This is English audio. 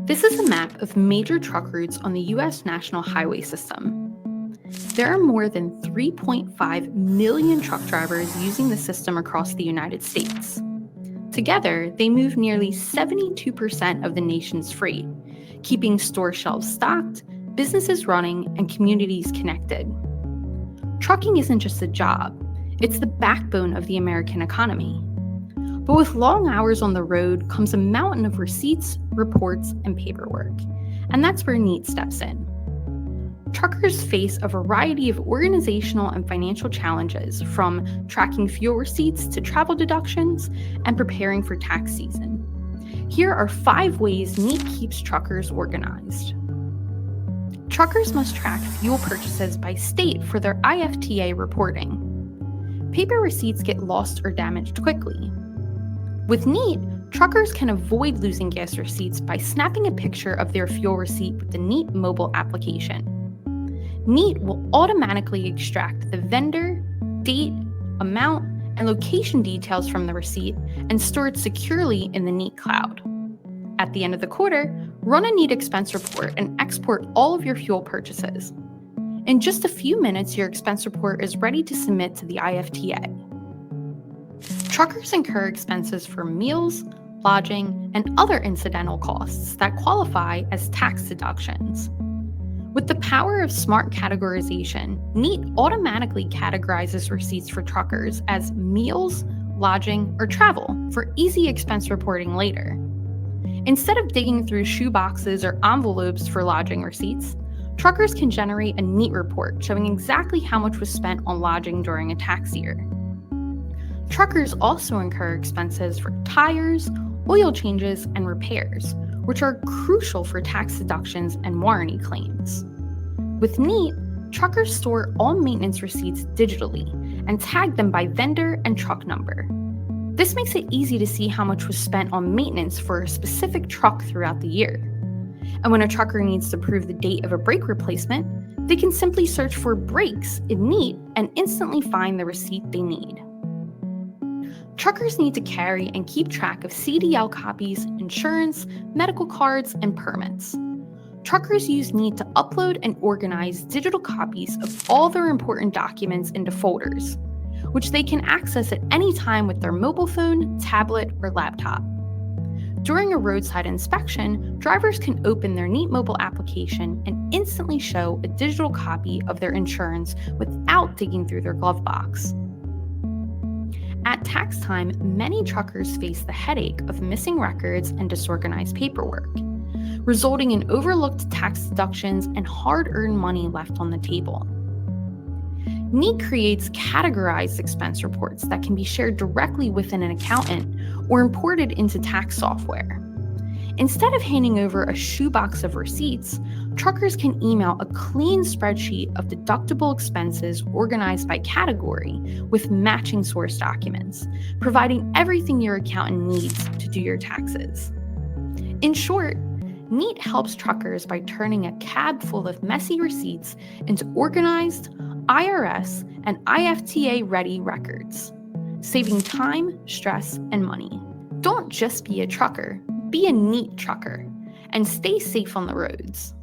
This is a map of major truck routes on the U.S. National Highway System. There are more than 3.5 million truck drivers using the system across the United States. Together, they move nearly 72% of the nation's freight, keeping store shelves stocked, businesses running, and communities connected. Trucking isn't just a job, it's the backbone of the American economy. But with long hours on the road comes a mountain of receipts, reports, and paperwork. And that's where NEAT steps in. Truckers face a variety of organizational and financial challenges, from tracking fuel receipts to travel deductions and preparing for tax season. Here are 5 ways NEAT keeps truckers organized. Truckers must track fuel purchases by state for their IFTA reporting. Paper receipts get lost or damaged quickly. With NEAT, truckers can avoid losing gas receipts by snapping a picture of their fuel receipt with the NEAT mobile application. NEAT will automatically extract the vendor, date, amount, and location details from the receipt and store it securely in the NEAT cloud. At the end of the quarter, run a NEAT expense report and export all of your fuel purchases. In just a few minutes, your expense report is ready to submit to the IFTA. Truckers incur expenses for meals, lodging, and other incidental costs that qualify as tax deductions. With the power of smart categorization, NEAT automatically categorizes receipts for truckers as meals, lodging, or travel for easy expense reporting later. Instead of digging through shoeboxes or envelopes for lodging receipts, truckers can generate a NEAT report showing exactly how much was spent on lodging during a tax year. Truckers also incur expenses for tires, oil changes, and repairs, which are crucial for tax deductions and warranty claims. With NEAT, truckers store all maintenance receipts digitally and tag them by vendor and truck number. This makes it easy to see how much was spent on maintenance for a specific truck throughout the year. And when a trucker needs to prove the date of a brake replacement, they can simply search for brakes in NEAT and instantly find the receipt they need. Truckers need to carry and keep track of CDL copies, insurance, medical cards, and permits. Truckers use NEAT to upload and organize digital copies of all their important documents into folders, which they can access at any time with their mobile phone, tablet, or laptop. During a roadside inspection, drivers can open their NEAT mobile application and instantly show a digital copy of their insurance without digging through their glove box. At tax time, many truckers face the headache of missing records and disorganized paperwork, resulting in overlooked tax deductions and hard-earned money left on the table. NEAT creates categorized expense reports that can be shared directly within an accountant or imported into tax software. Instead of handing over a shoebox of receipts, truckers can email a clean spreadsheet of deductible expenses organized by category with matching source documents, providing everything your accountant needs to do your taxes. In short, NEAT helps truckers by turning a cab full of messy receipts into organized, IRS and IFTA-ready records, saving time, stress, and money. Don't just be a trucker, be a NEAT trucker, and stay safe on the roads.